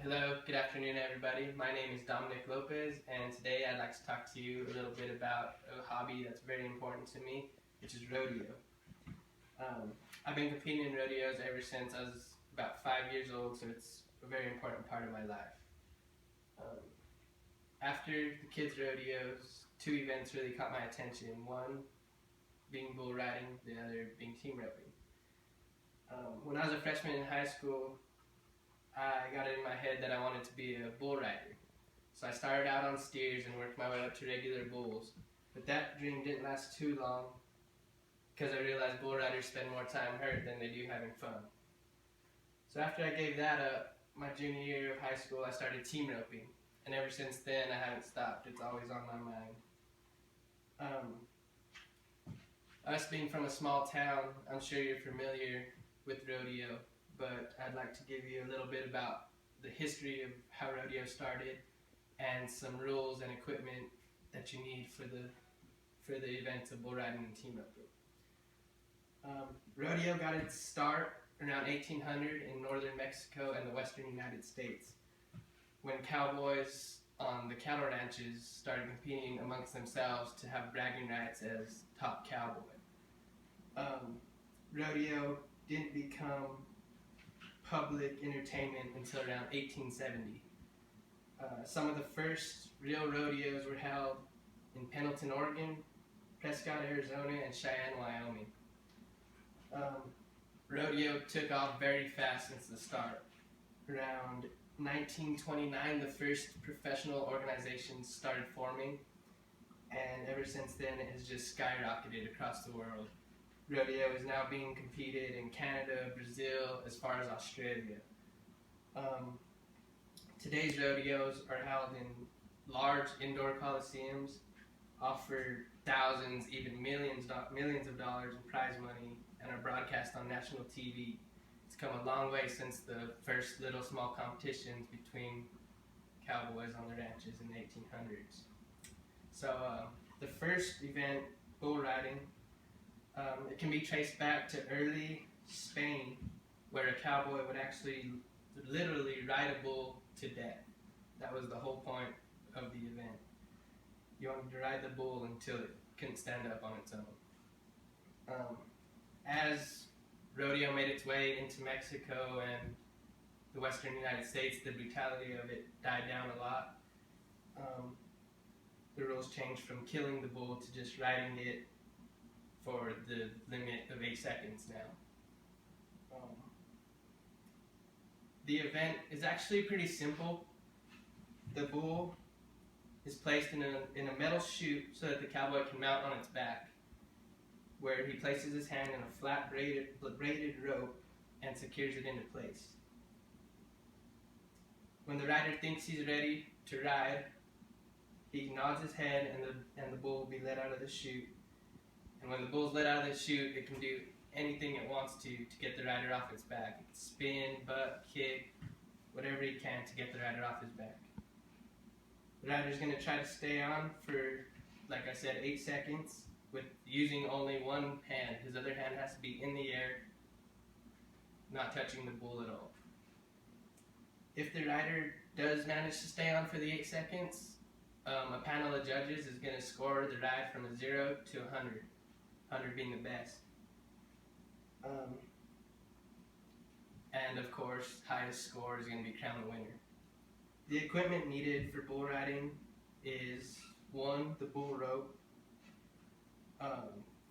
Hello, good afternoon everybody. My name is Dominic Lopez and today I'd like to talk to you a little bit about a hobby that's very important to me, which is rodeo. I've been competing in rodeos ever since I was about 5 years old, so it's a very important part of my life. After the kids' rodeos, two events really caught my attention. One being bull riding, the other being team roping. When I was a freshman in high school, I got it in my head that I wanted to be a bull rider. So I started out on steers and worked my way up to regular bulls. But that dream didn't last too long because I realized bull riders spend more time hurt than they do having fun. So after I gave that up, my junior year of high school, I started team roping. And ever since then, I haven't stopped. It's always on my mind. Us being from a small town, I'm sure you're familiar with rodeo, but I'd like to give you a little bit about the history of how rodeo started and some rules and equipment that you need for the events of bull riding and team roping. Rodeo got its start around 1800 in northern Mexico and the western United States, when cowboys on the cattle ranches started competing amongst themselves to have bragging rights as top cowboy. Rodeo didn't become public entertainment until around 1870. Some of the first real rodeos were held in Pendleton, Oregon, Prescott, Arizona, and Cheyenne, Wyoming. Rodeo took off very fast since the start. Around 1929, the first professional organizations started forming, and ever since then it has just skyrocketed across the world. Rodeo is now being competed in Canada, Brazil, as far as Australia. Today's rodeos are held in large indoor coliseums, offer thousands, even millions of dollars in prize money, and are broadcast on national TV. It's come a long way since the first little small competitions between cowboys on the ranches in the 1800s. So the first event, bull riding, it can be traced back to early Spain, where a cowboy would actually literally ride a bull to death. That was the whole point of the event. You wanted to ride the bull until it couldn't stand up on its own. As rodeo made its way into Mexico and the western United States, the brutality of it died down a lot. The rules changed from killing the bull to just riding it for the limit of 8 seconds now. The event is actually pretty simple. The bull is placed in a metal chute so that the cowboy can mount on its back, where he places his hand in a flat braided rope and secures it into place. When the rider thinks he's ready to ride, he nods his head and the bull will be let out of the chute. And when the bull's let out of the chute, it can do anything it wants to get the rider off its back. It can spin, buck, kick, whatever he can to get the rider off his back. The rider's going to try to stay on for, like I said, 8 seconds with using only one hand. His other hand has to be in the air, not touching the bull at all. If the rider does manage to stay on for the 8 seconds, a panel of judges is going to score the ride from a 0 to 100. 100 being the best. And of course, highest score is going to be crowned the winner. The equipment needed for bull riding is 1, the bull rope,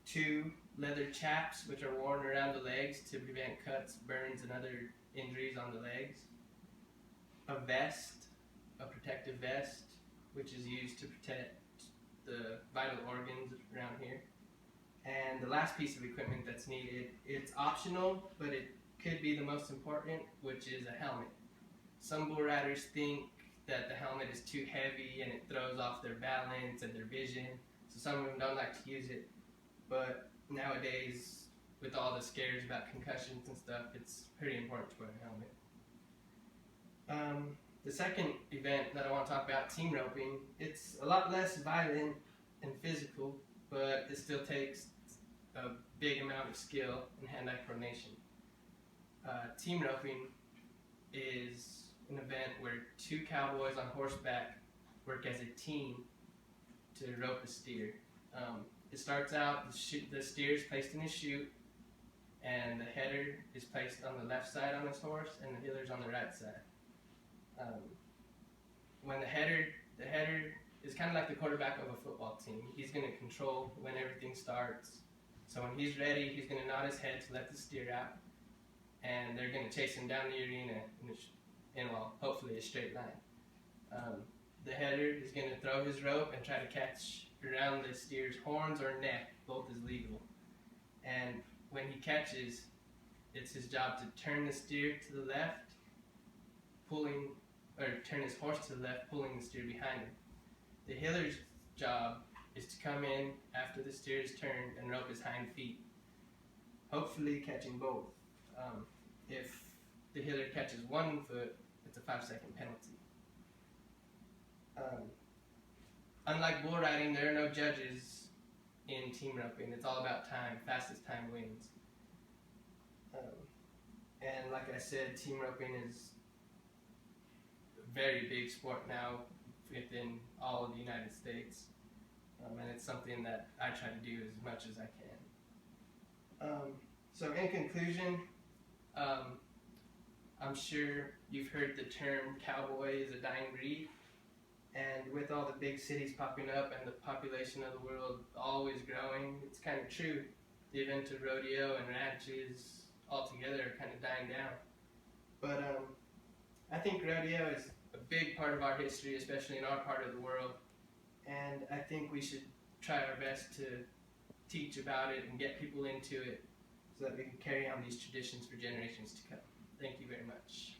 2, leather chaps, which are worn around the legs to prevent cuts, burns, and other injuries on the legs, a vest, a protective vest, which is used to protect the vital organs around here. And the last piece of equipment that's needed, it's optional, but it could be the most important, which is a helmet. Some bull riders think that the helmet is too heavy and it throws off their balance and their vision, so some of them don't like to use it. But nowadays, with all the scares about concussions and stuff, it's pretty important to wear a helmet. The second event that I want to talk about, team roping, it's a lot less violent and physical, but it still takes a big amount of skill and hand-eye coordination. Team roping is an event where two cowboys on horseback work as a team to rope a steer. It starts out, the steer is placed in his chute, and the header is placed on the left side on his horse, and the hither's on the right side. When the header is kind of like the quarterback of a football team. He's going to control when everything starts. So when he's ready, he's going to nod his head to let the steer out, and they're going to chase him down the arena in well, hopefully a straight line. The header is going to throw his rope and try to catch around the steer's horns or neck. Both is legal. And when he catches, it's his job to turn the steer to the left, turn his horse to the left, pulling the steer behind him. The hiller's job is to come in after the steer is turned and rope his hind feet, hopefully catching both. If the hiller catches one foot, it's a 5-second penalty. Unlike bull riding, there are no judges in team roping. It's all about time. Fastest time wins. And like I said, team roping is a very big sport now within all of the United States. And it's something that I try to do as much as I can. So in conclusion, I'm sure you've heard the term cowboy is a dying breed. And with all the big cities popping up and the population of the world always growing, it's kind of true. The event of rodeo and ranches altogether are kind of dying down. But I think rodeo is a big part of our history, especially in our part of the world. And I think we should try our best to teach about it and get people into it so that we can carry on these traditions for generations to come. Thank you very much.